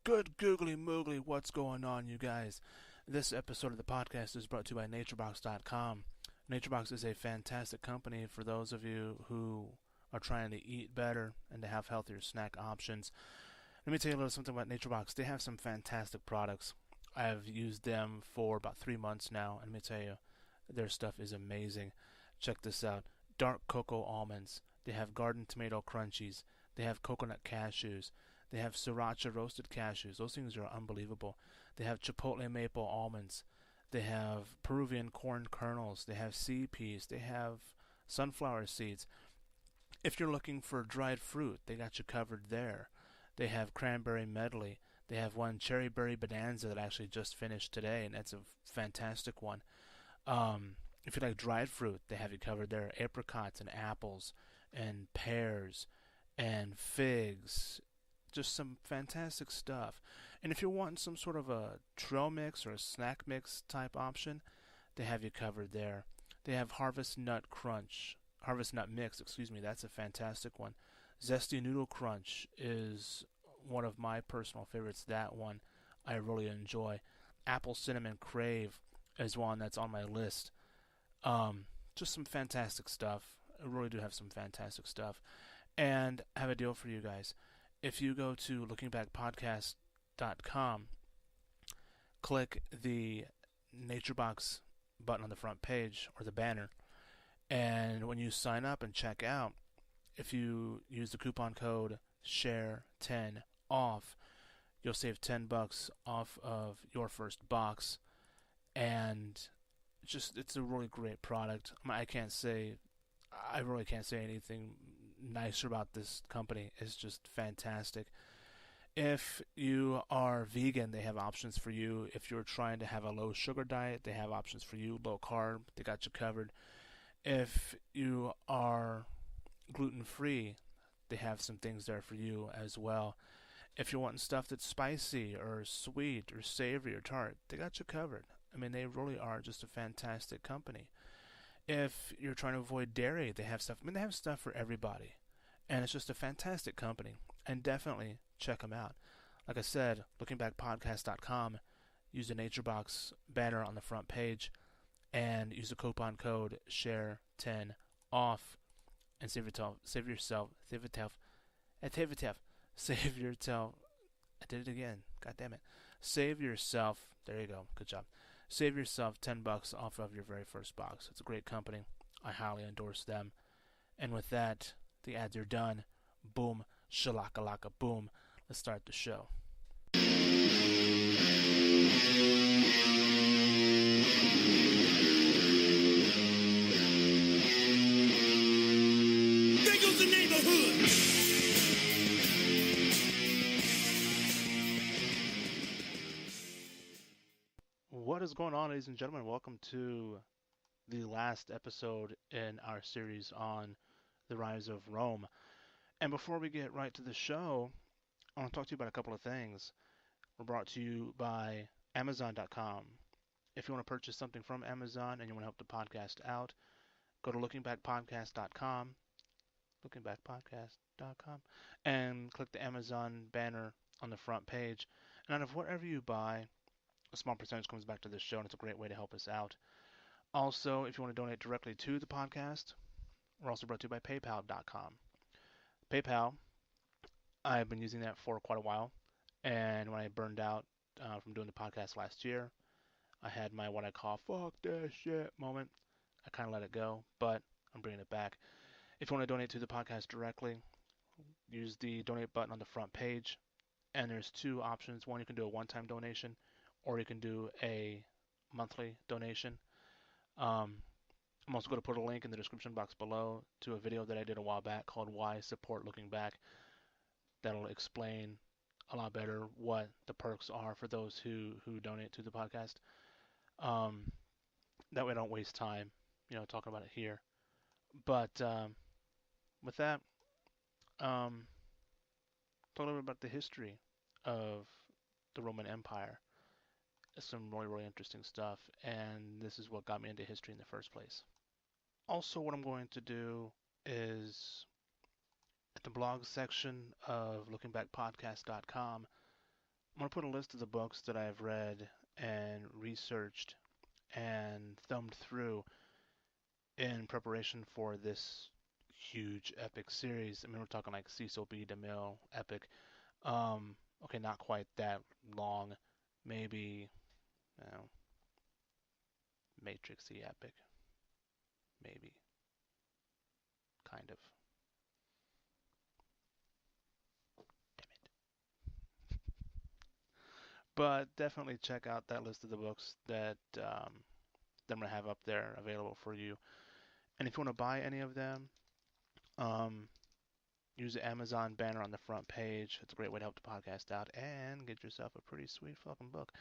Good googly moogly, what's going on, you guys? This episode of the podcast is brought to you by NatureBox.com. NatureBox is a fantastic company for those of you who are trying to eat better and to have healthier snack options. Let me tell you a little something about NatureBox. They have some fantastic products. I've used them for about 3 months now, and let me tell you, their stuff is amazing. Check this out: dark cocoa almonds. They have garden tomato crunchies. They have coconut cashews. They have sriracha roasted cashews. Those things are unbelievable. They have chipotle maple almonds. They have Peruvian corn kernels. They have sea peas. They have sunflower seeds. If you're looking for dried fruit, they got you covered there. They have cranberry medley. They have one cherry berry bonanza that I actually just finished today, and that's a fantastic one. If you like dried fruit, they have you covered there. Apricots and apples and pears and figs. Just some fantastic stuff. And if you're wanting some sort of a trail mix or a snack mix type option, they have you covered there. They have Harvest Nut Mix, excuse me, that's a fantastic one. Zesty Noodle Crunch is one of my personal favorites. That one I really enjoy. Apple Cinnamon Crave is one that's on my list. Just some fantastic stuff. I really do have some fantastic stuff. And I have a deal for you guys. If you go to lookingbackpodcast.com, click the NatureBox button on the front page or the banner, and when you sign up and check out, if you use the coupon code SHARE10 off, you'll save $10 off of your first box. And just it's a really great product. I really can't say anything nicer about this company. It's just fantastic. If you are vegan, they have options for you. If you're trying to have a low sugar diet, they have options for you. Low carb, they got you covered. If you are gluten free, they have some things there for you as well. If you're wanting stuff that's spicy or sweet or savory or tart, they got you covered. I mean, they really are just a fantastic company. If you're trying to avoid dairy, they have stuff. I mean, they have stuff for everybody. And it's just a fantastic company. And definitely check them out. Like I said, lookingbackpodcast.com, use the NatureBox banner on the front page, and use the coupon code SHARE10 off, and save yourself, I did it again, god damn it, save yourself, there you go, good job, save yourself $10 off of your very first box. It's a great company. I highly endorse them. And with that, the ads are done. Boom, shalakalaka boom. Let's start the show. There goes the neighborhood. What is going on, ladies and gentlemen? Welcome to the last episode in our series on the rise of Rome. And before we get right to the show, I want to talk to you about a couple of things. We're brought to you by Amazon.com. If you want to purchase something from Amazon and you want to help the podcast out, go to lookingbackpodcast.com, and click the Amazon banner on the front page. And out of whatever you buy, a small percentage comes back to this show, and it's a great way to help us out. Also, if you want to donate directly to the podcast, we're also brought to you by PayPal.com. PayPal, I've been using that for quite a while, and when I burned out from doing the podcast last year, I had my what I call "fuck that shit" moment. I kind of let it go, but I'm bringing it back. If you want to donate to the podcast directly, use the donate button on the front page, and there's two options. One, you can do a one-time donation, or you can do a monthly donation. I'm also going to put a link in the description box below to a video that I did a while back called Why Support Looking Back. That'll explain a lot better what the perks are for those who donate to the podcast. That way I don't waste time, talking about it here. But with that, talk a little bit about the history of the Roman Empire. It's some really, really interesting stuff, and this is what got me into history in the first place. Also, what I'm going to do is at the blog section of lookingbackpodcast.com, I'm going to put a list of the books that I've read and researched and thumbed through in preparation for this huge epic series. I mean, we're talking like Cecil B. DeMille epic. Okay, not quite that long. Maybe, you know, Matrixy epic. Maybe, kind of. Damn it. But definitely check out that list of the books that I'm gonna have up there available for you. And if you want to buy any of them, um, use the Amazon banner on the front page. It's a great way to help the podcast out and get yourself a pretty sweet fucking book.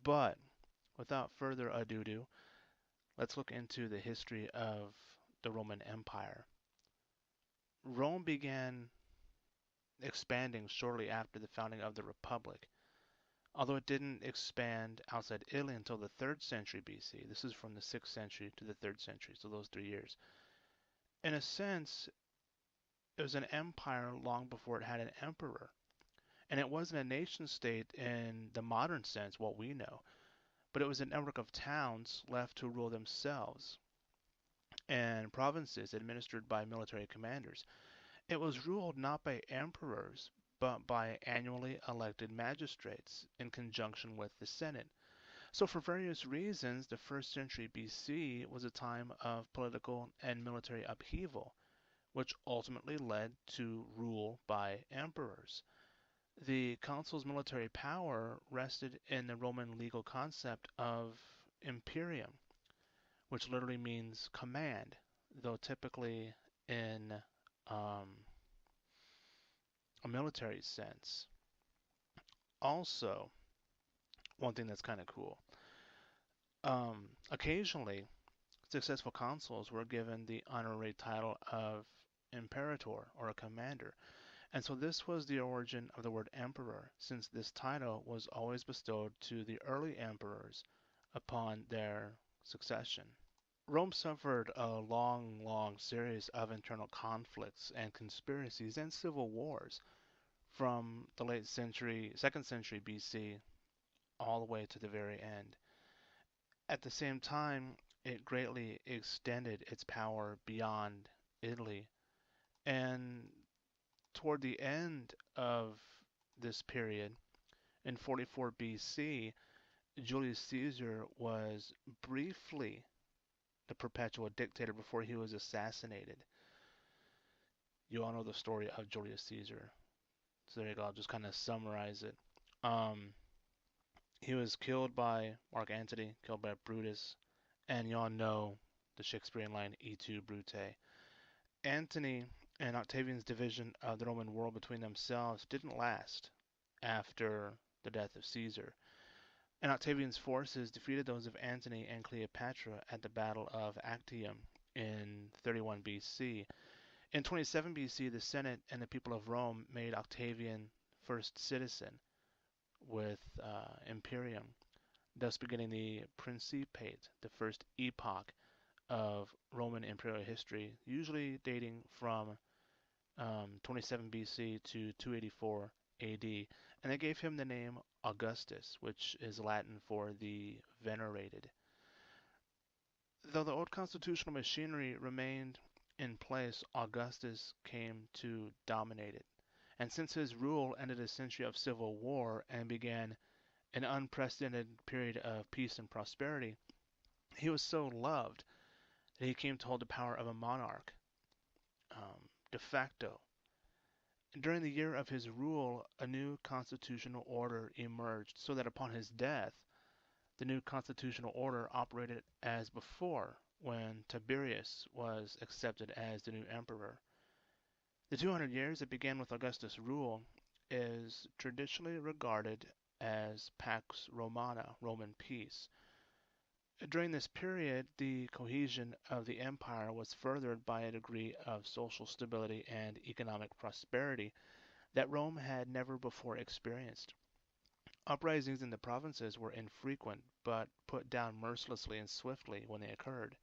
But without further ado, let's look into the history of the Roman Empire. Rome began expanding shortly after the founding of the Republic, although it didn't expand outside Italy until the 3rd century BC. This is from the 6th century to the 3rd century, so those 3 years. In a sense, it was an empire long before it had an emperor. And it wasn't a nation state in the modern sense, what we know, but it was a network of towns left to rule themselves and provinces administered by military commanders. It was ruled not by emperors, but by annually elected magistrates in conjunction with the Senate. So, for various reasons, the 1st century BC was a time of political and military upheaval, which ultimately led to rule by emperors. The consul's military power rested in the Roman legal concept of imperium, which literally means command, though typically in um, a military sense. Also, one thing that's kind of cool, occasionally successful consuls were given the honorary title of imperator or a commander. And so this was the origin of the word emperor, since this title was always bestowed to the early emperors upon their succession. Rome suffered a long, long series of internal conflicts and conspiracies and civil wars from the late century, 2nd century BC, all the way to the very end. At the same time, it greatly extended its power beyond Italy. And toward the end of this period, in 44 BC, Julius Caesar was briefly the perpetual dictator before he was assassinated. You all know the story of Julius Caesar. So there you go, I'll just kind of summarize it. Um, he was killed by Mark Antony, killed by Brutus, and you all know the Shakespearean line, E tu, Brute. Antony and Octavian's division of the Roman world between themselves didn't last after the death of Caesar, and Octavian's forces defeated those of Antony and Cleopatra at the Battle of Actium in 31 BC. In 27 BC, the Senate and the people of Rome made Octavian first citizen with imperium, thus beginning the Principate, the first epoch of Roman imperial history, usually dating from 27 BC to 284 AD, and they gave him the name Augustus, which is Latin for the venerated. Though the old constitutional machinery remained in place, Augustus came to dominate it. And since his rule ended a century of civil war and began an unprecedented period of peace and prosperity, he was so loved that he came to hold the power of a monarch, de facto. During the year of his rule, a new constitutional order emerged, so that upon his death, the new constitutional order operated as before when Tiberius was accepted as the new emperor. The 200 years that began with Augustus' rule is traditionally regarded as Pax Romana, Roman peace. During this period, the cohesion of the empire was furthered by a degree of social stability and economic prosperity that Rome had never before experienced. Uprisings in the provinces were infrequent, but put down mercilessly and swiftly when they occurred.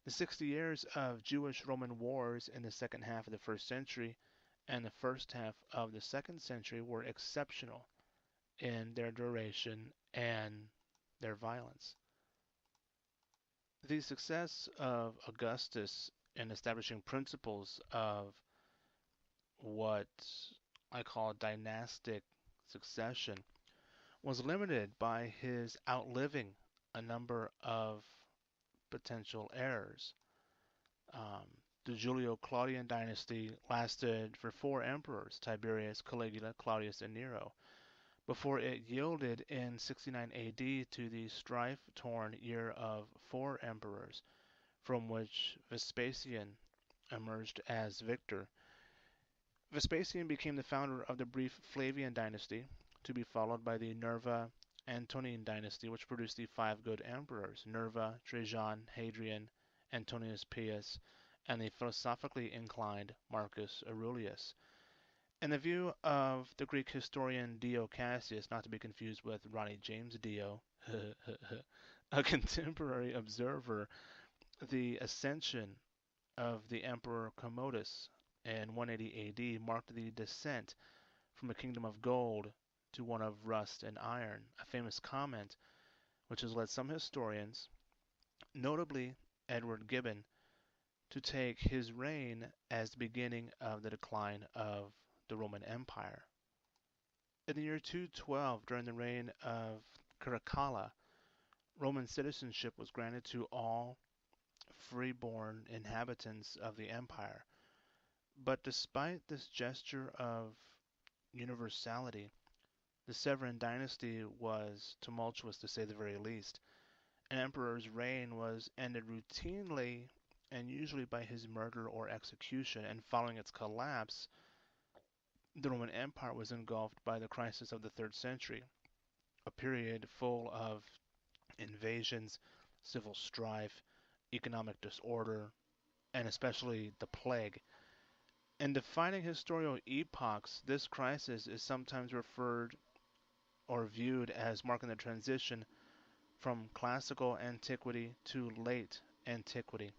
The 60 years of Jewish-Roman wars in the second half of the 1st century and the first half of the 2nd century were exceptional in their duration and their violence. The success of Augustus in establishing principles of what I call dynastic succession was limited by his outliving a number of potential heirs. Um, the Julio-Claudian dynasty lasted for four emperors, Tiberius, Caligula, Claudius, and Nero, before it yielded in 69 AD to the strife-torn year of four emperors, from which Vespasian emerged as victor. Vespasian became the founder of the brief Flavian dynasty, to be followed by the Nerva Antonine dynasty, which produced the five good emperors Nerva, Trajan, Hadrian, Antonius Pius, and the philosophically inclined Marcus Aurelius. In the view of the Greek historian Dio Cassius, not to be confused with Ronnie James Dio, a contemporary observer, the ascension of the Emperor Commodus in 180 AD marked the descent from a kingdom of gold to one of rust and iron, a famous comment which has led some historians, notably Edward Gibbon, to take his reign as the beginning of the decline of the Roman Empire. In the year 212, during the reign of Caracalla, Roman citizenship was granted to all free-born inhabitants of the empire. But despite this gesture of universality, the Severan dynasty was tumultuous to say the very least. An emperor's reign was ended routinely and usually by his murder or execution, and following its collapse, the Roman Empire was engulfed by the crisis of the 3rd century, a period full of invasions, civil strife, economic disorder, and especially the plague. In defining historical epochs, this crisis is sometimes referred or viewed as marking the transition from classical antiquity to late antiquity.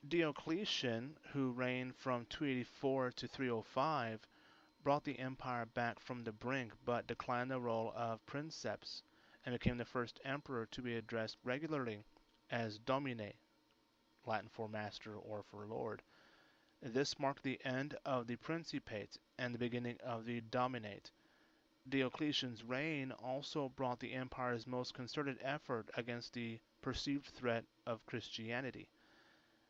Diocletian, who reigned from 284 to 305, brought the empire back from the brink but declined the role of princeps and became the first emperor to be addressed regularly as Domine, Latin for master or for lord. This marked the end of the Principate and the beginning of the Dominate. Diocletian's reign also brought the empire's most concerted effort against the perceived threat of Christianity.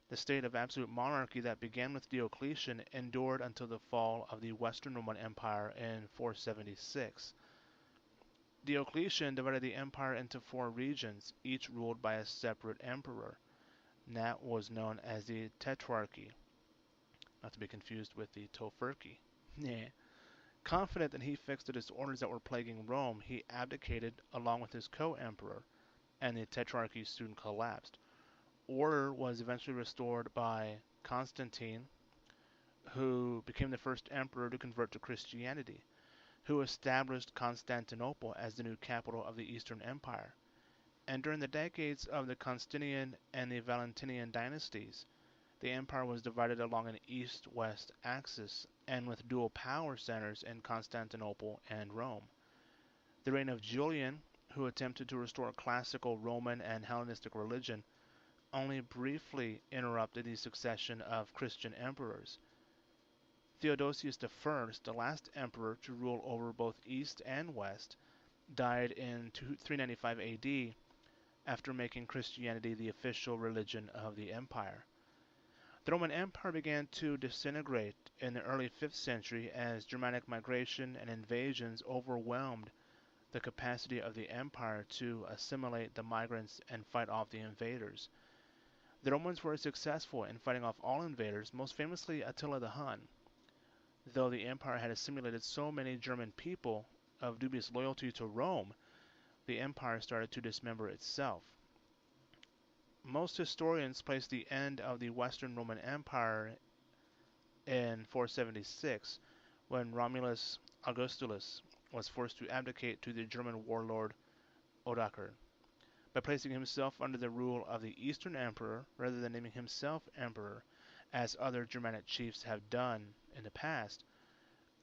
The state of absolute monarchy that began with Diocletian endured until the fall of the Western Roman Empire in 476. Diocletian divided the empire into four regions, each ruled by a separate emperor. That was known as the Tetrarchy, not to be confused with the Tofurky. Confident that he fixed the disorders that were plaguing Rome, he abdicated along with his co-emperor, and the Tetrarchy soon collapsed. Order was eventually restored by Constantine, who became the first emperor to convert to Christianity, who established Constantinople as the new capital of the Eastern Empire. And during the decades of the Constantinian and the Valentinian dynasties, the empire was divided along an east-west axis and with dual power centers in Constantinople and Rome. The reign of Julian, who attempted to restore classical Roman and Hellenistic religion, only briefly interrupted the succession of Christian emperors. Theodosius I, the last emperor to rule over both East and West, died in 395 AD after making Christianity the official religion of the empire. The Roman Empire began to disintegrate in the early 5th century as Germanic migration and invasions overwhelmed the capacity of the empire to assimilate the migrants and fight off the invaders. The Romans were successful in fighting off all invaders, most famously Attila the Hun. Though the empire had assimilated so many German people of dubious loyalty to Rome, the empire started to dismember itself. Most historians place the end of the Western Roman Empire in 476, when Romulus Augustulus was forced to abdicate to the German warlord Odoacer. By placing himself under the rule of the Eastern Emperor rather than naming himself emperor, as other Germanic chiefs have done in the past,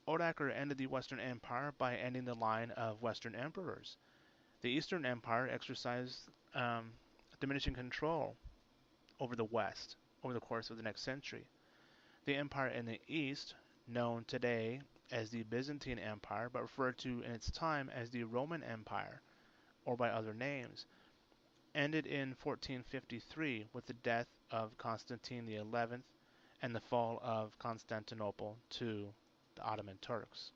Odoacer ended the Western Empire by ending the line of Western emperors. The Eastern Empire exercised diminishing control over the West over the course of the next century. The empire in the East, known today as the Byzantine Empire, but referred to in its time as the Roman Empire, or by other names, ended in 1453 with the death of Constantine XI and the fall of Constantinople to the Ottoman Turks.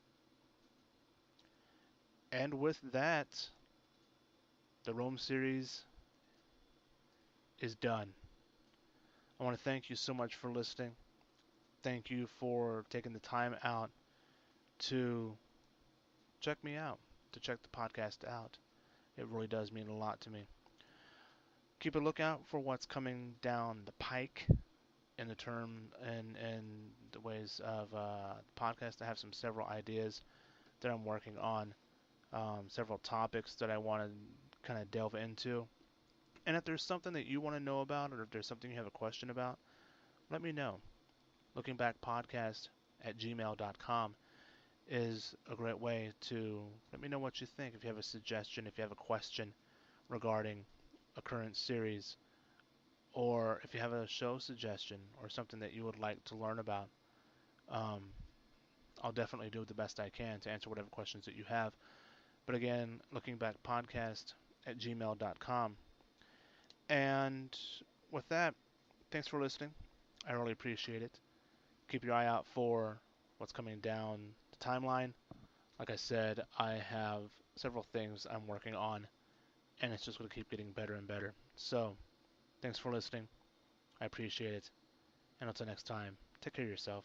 And with that, the Rome series is done. I want to thank you so much for listening. Thank you for taking the time out to check me out, to check the podcast out. It really does mean a lot to me. Keep a lookout for what's coming down the pike in the the ways of the podcast. I have several ideas that I'm working on, several topics that I want to kind of delve into. And if there's something that you want to know about, or if there's something you have a question about, let me know. lookingbackpodcast@gmail.com is a great way to let me know what you think. If you have a suggestion, if you have a question regarding a current series, or if you have a show suggestion or something that you would like to learn about, I'll definitely do the best I can to answer whatever questions that you have. But again, lookingbackpodcast@gmail.com. And with that, thanks for listening. I really appreciate it. Keep your eye out for what's coming down the timeline. Like I said, I have several things I'm working on, and it's just going to keep getting better and better. So, thanks for listening. I appreciate it. And until next time, take care of yourself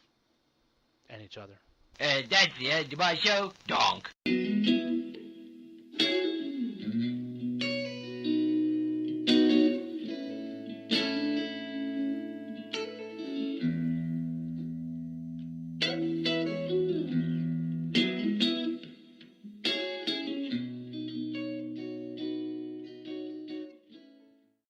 and each other. That's the end of my show. Donk.